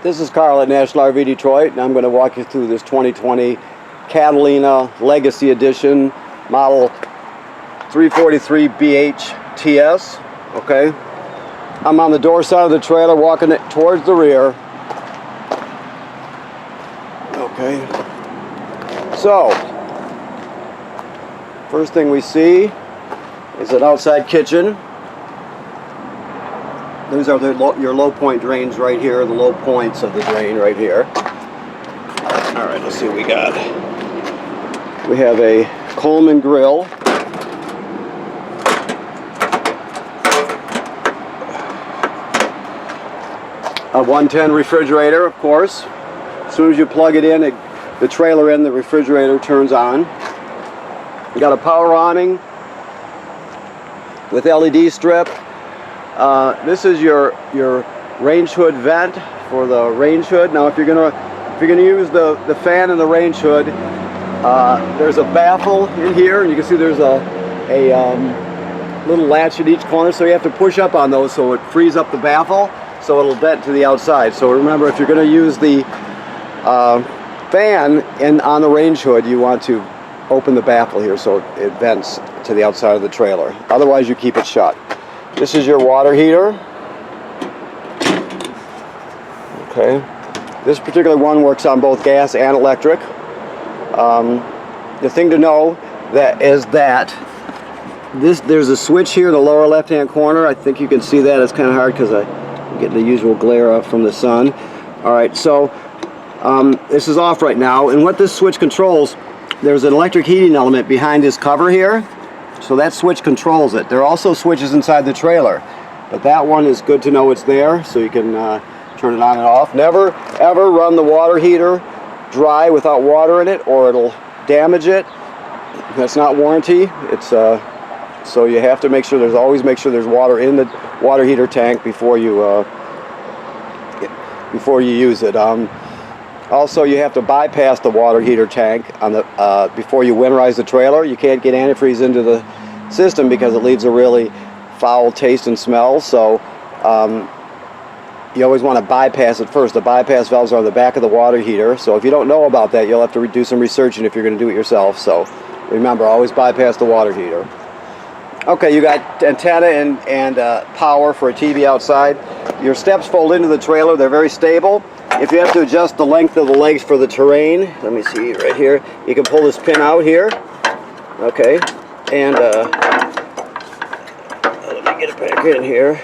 This is Carl at National RV Detroit, and I'm going to walk you through this 2020 Catalina Legacy Edition model 343 BH TS. Okay, I'm on the door side of the trailer walking it towards the rear. Okay, so first thing we see is an outside kitchen. These are your low point drains right here, the low points of the drain right here. All right, let's see what we got. We have a Coachmen grill. A 110 refrigerator, of course. As soon as you plug it in, the trailer in, the refrigerator turns on. You got a power awning with LED strip. This is your range hood vent for the range hood. Now, if you're gonna use the fan in the range hood, there's a baffle in here, and you can see there's a little latch at each corner. So you have to push up on those so it frees up the baffle, so it'll vent to the outside. So remember, if you're going to use the fan on the range hood, you want to open the baffle here so it vents to the outside of the trailer. Otherwise, you keep it shut. This is your water heater. Okay, this particular one works on both gas and electric. The thing to know is that there's a switch here in the lower left-hand corner. I think you can see that. It's kind of hard because I'm getting the usual glare from the sun. All right, so this is off right now, and what this switch controls, there's an electric heating element behind this cover here. So that switch controls it. There are also switches inside the trailer, but that one is good to know it's there, so you can turn it on and off. Never ever run the water heater dry without water in it, or it'll damage it. That's not warranty. It's so you have to always make sure there's water in the water heater tank before you use it. Also, you have to bypass the water heater tank on the before you winterize the trailer. You can't get antifreeze into the system because it leaves a really foul taste and smell. So you always want to bypass it first. The bypass valves are on the back of the water heater. So if you don't know about that, you'll have to do some researching if you're going to do it yourself. So remember, always bypass the water heater. Okay, you got antenna and power for a TV outside. Your steps fold into the trailer. They're very stable. If you have to adjust the length of the legs for the terrain, let me see right here, you can pull this pin out here. Okay, and let me get it back in here.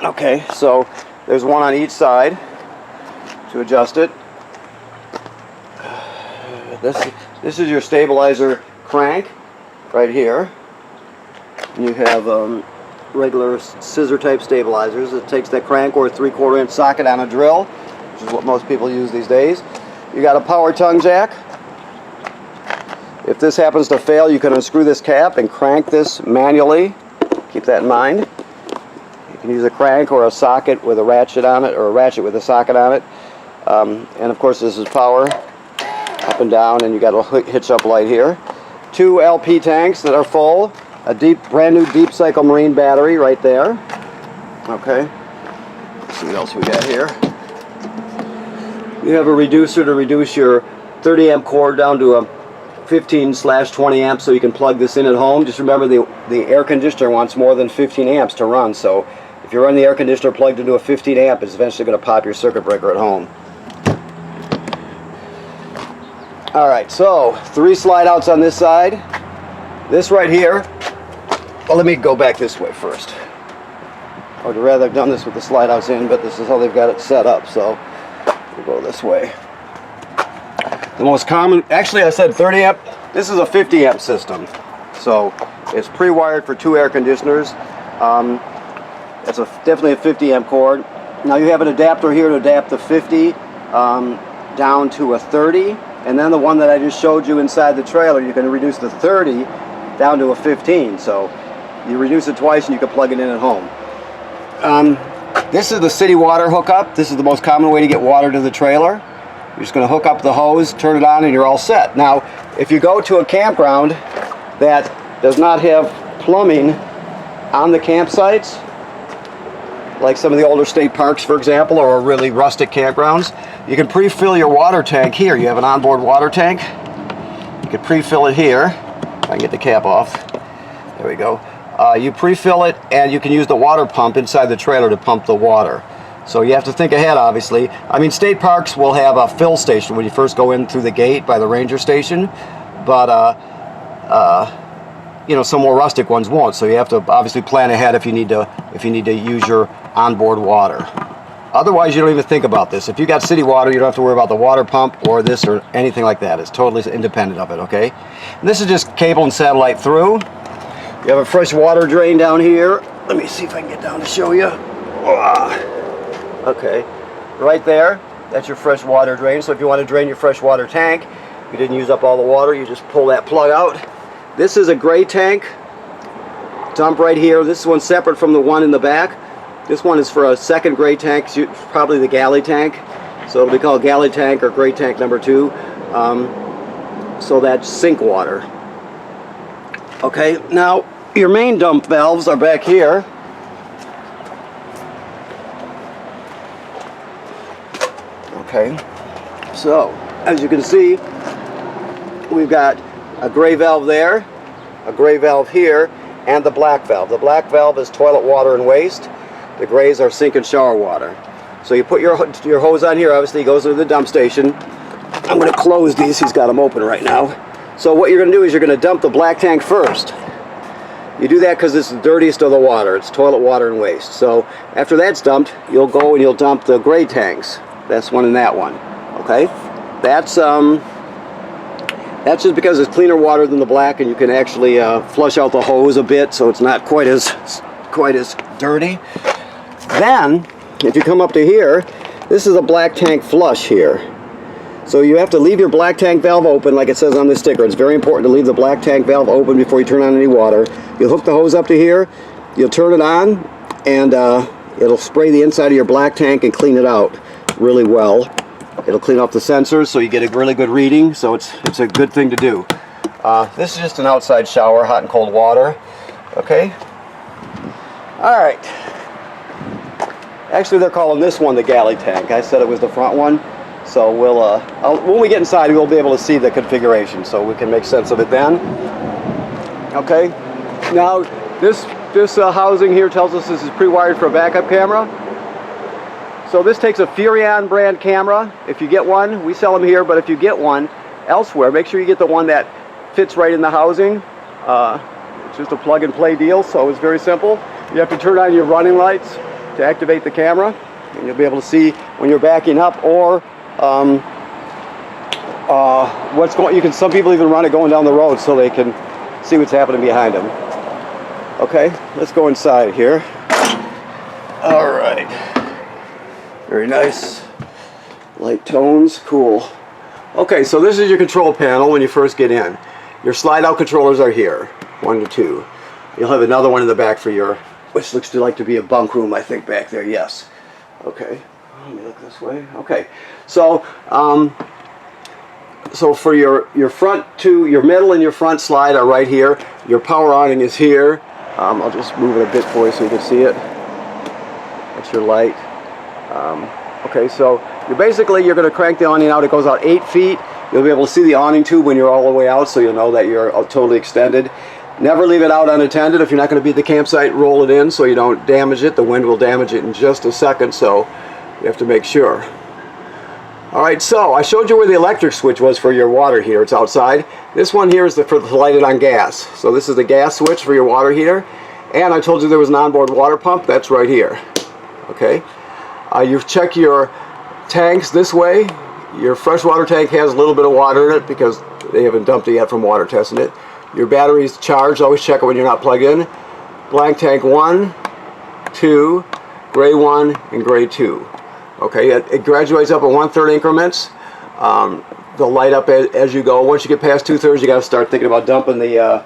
Okay, so there's one on each side to adjust it. This is your stabilizer crank right here. And you have regular scissor type stabilizers. It takes that crank or a 3/4 inch socket on a drill, which is what most people use these days. You got a power tongue jack. If this happens to fail, you can unscrew this cap and crank this manually. Keep that in mind. You can use a crank or a socket with a ratchet on it, or a ratchet with a socket on it. And of course, this is power up and down, and you got a hitch up light here. 2 LP tanks that are full. A brand new deep cycle marine battery right there. Okay. Let's see what else we got here. You have a reducer to reduce your 30 amp cord down to a 15/20 amps, so you can plug this in at home. Just remember, the air conditioner wants more than 15 amps to run, so if you run the air conditioner plugged into a 15 amp, it's eventually going to pop your circuit breaker at home. Alright, so 3 slide outs on this side. This right here, well, let me go back this way first. I would rather have done this with the slide outs in, but this is how they've got it set up, so we'll go this way. The most common, actually I said 30 amp, this is a 50 amp system. So it's pre-wired for 2 air conditioners. It's definitely a 50 amp cord. Now you have an adapter here to adapt the 50 down to a 30. And then the one that I just showed you inside the trailer, you can reduce the 30 down to a 15. So you reduce it twice and you can plug it in at home. This is the city water hookup. This is the most common way to get water to the trailer. You're just going to hook up the hose, turn it on, and you're all set. Now, if you go to a campground that does not have plumbing on the campsites, like some of the older state parks, for example, or really rustic campgrounds, you can pre-fill your water tank here. You have an onboard water tank. You can pre-fill it here. If I can get the cap off. There we go. You pre-fill it, and you can use the water pump inside the trailer to pump the water. So you have to think ahead, obviously. I mean, state parks will have a fill station when you first go in through the gate by the ranger station, but you know, some more rustic ones won't. So you have to obviously plan ahead if you need to use your onboard water. Otherwise, you don't even think about this. If you got city water, you don't have to worry about the water pump or this or anything like that. It's totally independent of it. Okay. And this is just cable and satellite through. You have a fresh water drain down here. Let me see if I can get down to show you. Okay, right there, that's your fresh water drain. So if you want to drain your fresh water tank, you didn't use up all the water, you just pull that plug out. This is a gray tank, dump right here. This one's separate from the one in the back. This one is for a second gray tank, probably the galley tank. So it'll be called galley tank or gray tank number 2. So that's sink water. Okay, now your main dump valves are back here. Okay, so as you can see, we've got a gray valve there, a gray valve here, and the black valve. The black valve is toilet water and waste. The grays are sink and shower water. So you put your hose on here, obviously it goes into the dump station. I'm going to close these, he's got them open right now. So what you're going to do is you're going to dump the black tank first. You do that because it's the dirtiest of the water. It's toilet water and waste. So after that's dumped, you'll go and you'll dump the gray tanks. That's one and that one. Okay? That's just because it's cleaner water than the black, and you can actually flush out the hose a bit, so it's not quite as dirty. Then, if you come up to here, this is a black tank flush here. So you have to leave your black tank valve open, like it says on the sticker. It's very important to leave the black tank valve open before you turn on any water. You'll hook the hose up to here, you'll turn it on, and it'll spray the inside of your black tank and clean it out really well. It'll clean off the sensors so you get a really good reading, so it's a good thing to do. This is just an outside shower, hot and cold water. Okay? Alright. Actually, they're calling this one the galley tank. I said it was the front one. So we'll, when we get inside, we'll be able to see the configuration, so we can make sense of it then. Okay. Now, this housing here tells us this is pre-wired for a backup camera. So this takes a Furrion brand camera. If you get one, we sell them here, but if you get one elsewhere, make sure you get the one that fits right in the housing. It's just a plug and play deal, so it's very simple. You have to turn on your running lights to activate the camera, and you'll be able to see when you're backing up, or what's going. Some people even run it going down the road so they can see what's happening behind them. Okay, let's go inside here. All right, very nice, light tones, cool. Okay, so this is your control panel when you first get in. Your slide out controllers are here, 1 to 2. You'll have another one in the back for your, which looks like to be a bunk room, I think, back there. Yes. Okay. Let me look this way. Okay, so so for your front two, your middle and your front slide are right here. Your power awning is here. I'll just move it a bit for you so you can see it. That's your light. Okay, so you're going to crank the awning out. It goes out 8 feet. You'll be able to see the awning tube when you're all the way out, so you'll know that you're totally extended. Never leave it out unattended. If you're not going to be at the campsite, roll it in so you don't damage it. The wind will damage it in just a second, so you have to make sure. Alright, so I showed you where the electric switch was for your water heater. It's outside. This one here is to light it on gas. So this is the gas switch for your water heater. And I told you there was an onboard water pump. That's right here. Okay. You check your tanks this way. Your freshwater tank has a little bit of water in it because they haven't dumped it yet from water testing it. Your battery's charged. Always check it when you're not plugged in. Blank tank 1, 2, gray 1, and gray 2. Okay, it graduates up in 1/3 increments. They'll light up as you go. Once you get past 2/3, you got to start thinking about dumping the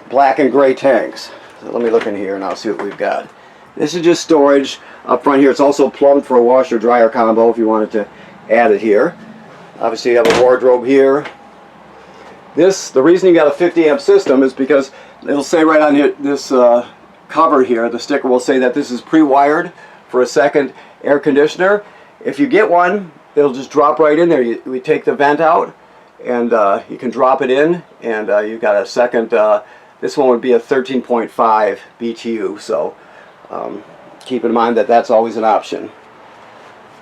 black and gray tanks. So let me look in here and I'll see what we've got. This is just storage up front here. It's also plumbed for a washer-dryer combo if you wanted to add it here. Obviously, you have a wardrobe here. The reason you got a 50 amp system is because it'll say right on here, this cover here, the sticker will say that this is pre-wired for a second air conditioner. If you get one, it'll just drop right in there. We take the vent out, and you can drop it in, and you've got a second. This one would be a 13.5 BTU, so keep in mind that that's always an option.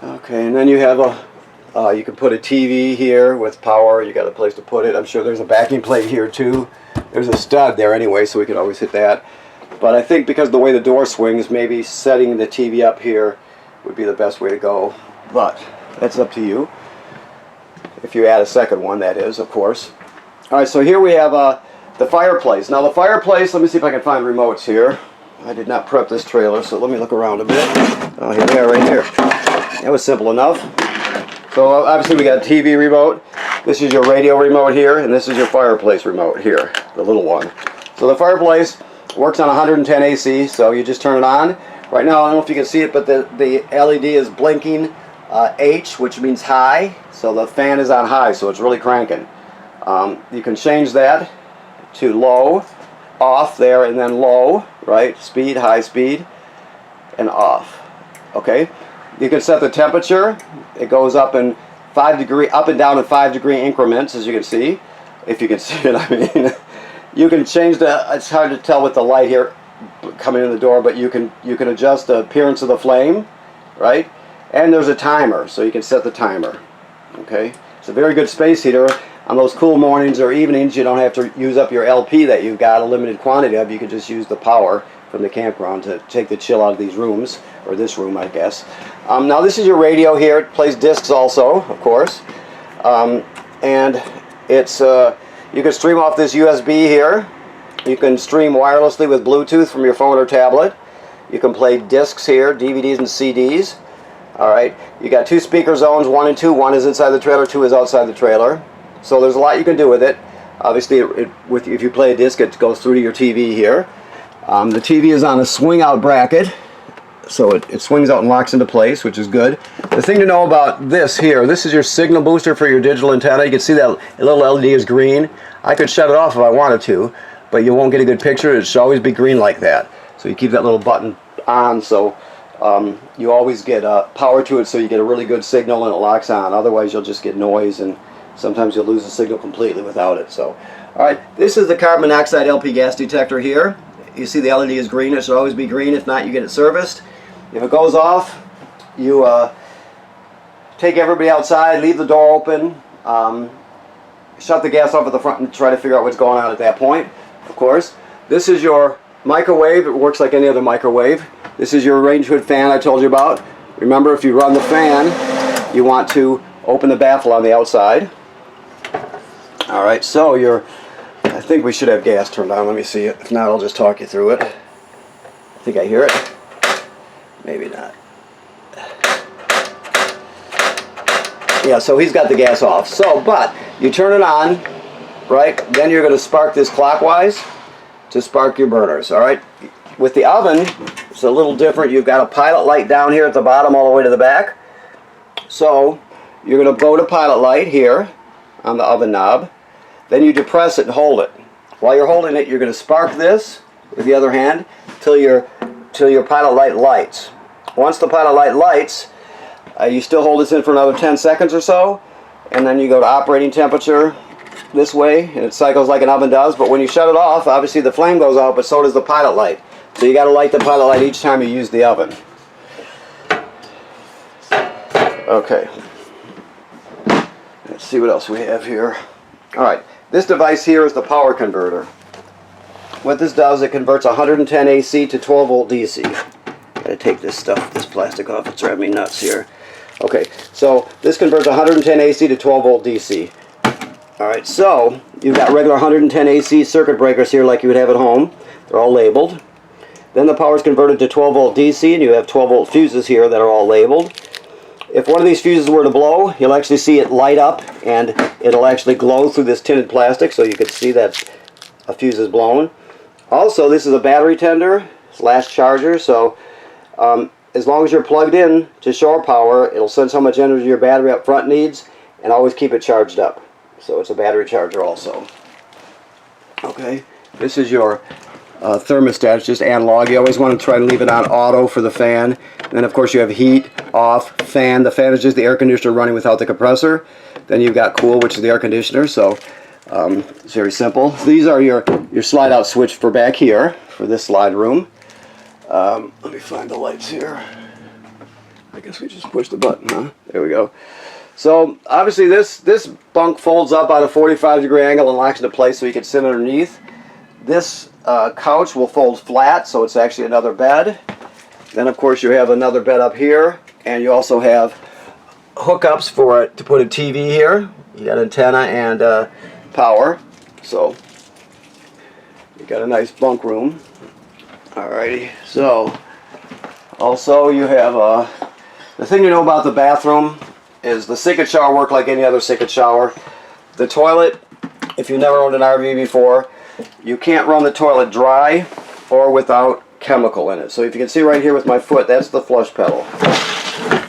Okay, and then you have you can put a TV here with power. You got a place to put it. I'm sure there's a backing plate here too. There's a stud there anyway, so we can always hit that. But I think because of the way the door swings, maybe setting the TV up here would be the best way to go. But that's up to you. If you add a second one, that is, of course. All right, so here we have the fireplace. Now the fireplace, let me see if I can find remotes here. I did not prep this trailer, so let me look around a bit. Oh, here they are right here. That was simple enough. So obviously we got a TV remote. This is your radio remote here, and this is your fireplace remote here, the little one. So the fireplace works on 110 AC, so you just turn it on. Right now, I don't know if you can see it, but the LED is blinking H, which means high. So the fan is on high, so it's really cranking. You can change that to low, off there, and then low, right? Speed, high speed, and off. Okay. You can set the temperature. It goes up and down in 5-degree increments, as you can see. If you can see it, I mean, you can change it's hard to tell with the light here coming in the door, but you can adjust the appearance of the flame, right? And there's a timer, so you can set the timer. Okay, it's a very good space heater. On those cool mornings or evenings, you don't have to use up your LP that you've got a limited quantity of. You can just use the power from the campground to take the chill out of these rooms, or this room, I guess. Now this is your radio here. It plays discs also, of course, and it's you can stream off this USB here. You can stream wirelessly with Bluetooth from your phone or tablet. You can play discs here, DVDs and CDs. All right, you got 2 speaker zones, 1 and 2. 1 is inside the trailer, 2 is outside the trailer. So there's a lot you can do with it. Obviously, if you play a disc, it goes through to your TV here. The TV is on a swing-out bracket, so it swings out and locks into place, which is good. The thing to know about this here, this is your signal booster for your digital antenna. You can see that little LED is green. I could shut it off if I wanted to, but you won't get a good picture. It should always be green like that. So you keep that little button on, so you always get power to it, so you get a really good signal and it locks on. Otherwise, you'll just get noise, and sometimes you'll lose the signal completely without it. So, all right, this is the carbon monoxide LP gas detector here. You see the LED is green. It should always be green. If not, you get it serviced. If it goes off, you take everybody outside, leave the door open, shut the gas off at the front, and try to figure out what's going on at that point, of course. This is your microwave. It works like any other microwave. This is your range hood fan I told you about. Remember, if you run the fan, you want to open the baffle on the outside. All right, so I think we should have gas turned on. Let me see it. If not, I'll just talk you through it. I think I hear it. Maybe not. Yeah, so he's got the gas off. So, but you turn it on, right? Then you're going to spark this clockwise to spark your burners, all right? With the oven, it's a little different. You've got a pilot light down here at the bottom all the way to the back. So you're going to go to pilot light here on the oven knob. Then you depress it and hold it. While you're holding it, you're going to spark this with the other hand till your pilot light lights. Once the pilot light lights, you still hold this in for another 10 seconds or so, and then you go to operating temperature this way, and it cycles like an oven does. But when you shut it off, obviously the flame goes out, but so does the pilot light. So you got to light the pilot light each time you use the oven. Okay. Let's see what else we have here. All right. This device here is the power converter. What this does, it converts 110 AC to 12 volt DC. Gotta take this plastic off. It's driving me nuts here. Okay, so this converts 110 AC to 12 volt DC. All right, so you've got regular 110 AC circuit breakers here like you would have at home. They're all labeled. Then the power is converted to 12 volt DC, and you have 12 volt fuses here that are all labeled. If one of these fuses were to blow, you'll actually see it light up, and it'll actually glow through this tinted plastic, so you can see that a fuse is blown. Also, this is a battery tender / charger, so as long as you're plugged in to shore power, it'll sense how much energy your battery up front needs and always keep it charged up. So it's a battery charger also. Okay, this is your thermostat. It's just analog. You always want to try and leave it on auto for the fan. And then of course you have heat, off, fan. The fan is just the air conditioner running without the compressor. Then you've got cool, which is the air conditioner. So it's very simple. These are your slide out switch for back here for this slide room. Let me find the lights here. I guess we just push the button, huh? There we go. So obviously this bunk folds up at a 45-degree angle and locks into place so you can sit underneath. This couch will fold flat, so it's actually another bed. Then of course you have another bed up here, and you also have hookups for it to put a TV here. You got antenna and power, so you got a nice bunk room. Alrighty, so also you have the thing to know about the bathroom is the sink and shower work like any other sink and shower. The toilet, if you've never owned an RV before, you can't run the toilet dry or without chemical in it. So if you can see right here with my foot, that's the flush pedal.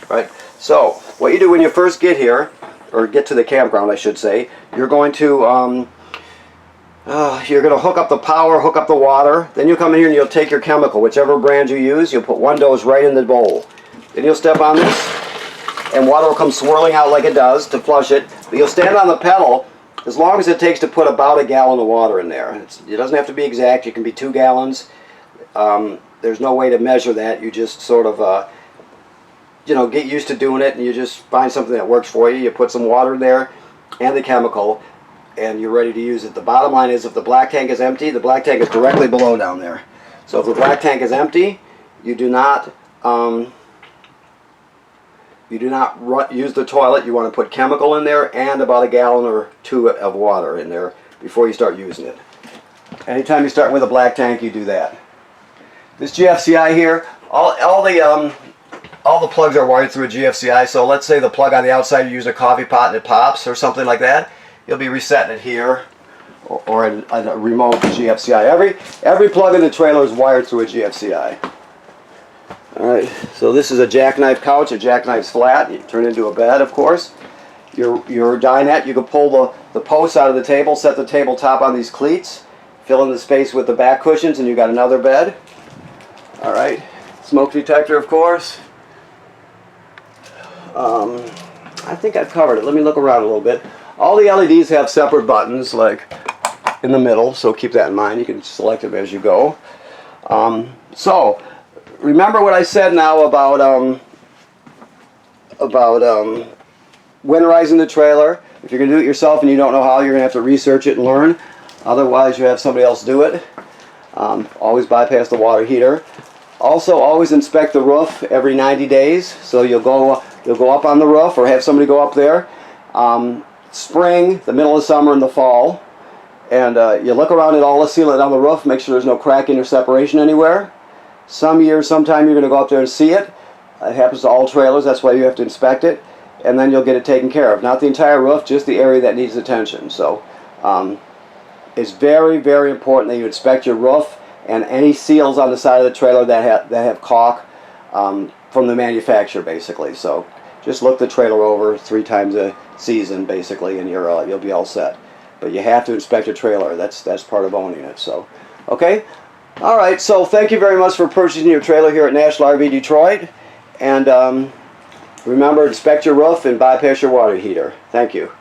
Right? So what you do when you first get here, or get to the campground I should say, you're going to hook up the power, hook up the water, then you'll come in here and you'll take your chemical, whichever brand you use, you'll put one dose right in the bowl. Then you'll step on this, and water will come swirling out like it does to flush it. But you'll stand on the pedal as long as it takes to put about a gallon of water in there. It doesn't have to be exact. It can be 2 gallons. There's no way to measure that. You just sort of, get used to doing it, and you just find something that works for you. You put some water in there and the chemical, and you're ready to use it. The bottom line is if the black tank is empty, the black tank is directly below down there. So if the black tank is empty, you do not use the toilet. You want to put chemical in there and about a gallon or 2 of water in there before you start using it. Anytime you start with a black tank, you do that. This GFCI here, all the plugs are wired through a GFCI. So let's say the plug on the outside, you use a coffee pot and it pops or something like that. You'll be resetting it here or a remote GFCI. Every plug in the trailer is wired through a GFCI. Alright, so this is a jackknife couch. A jackknife's flat. You turn it into a bed, of course. Your dinette, you can pull the posts out of the table, set the tabletop on these cleats, fill in the space with the back cushions, and you got another bed. Alright, smoke detector, of course. I think I've covered it. Let me look around a little bit. All the LEDs have separate buttons, like in the middle, so keep that in mind. You can select them as you go. So, remember what I said now about winterizing the trailer. If you're going to do it yourself and you don't know how, you're going to have to research it and learn. Otherwise, you have somebody else do it. Always bypass the water heater. Also, always inspect the roof every 90 days. So you'll go up on the roof or have somebody go up there. Spring, the middle of summer, and the fall. And you look around at all the sealant on the roof, make sure there's no cracking or separation anywhere. Sometime you're going to go up there and see it. It happens to all trailers, that's why you have to inspect it. And then you'll get it taken care of. Not the entire roof, just the area that needs attention. So it's very, very important that you inspect your roof and any seals on the side of the trailer that have caulk from the manufacturer, basically. So just look the trailer over 3 times a season, basically, and you'll be all set. But you have to inspect your trailer. That's part of owning it. So, okay. All right, so thank you very much for purchasing your trailer here at National RV Detroit. And remember, inspect your roof and bypass your water heater. Thank you.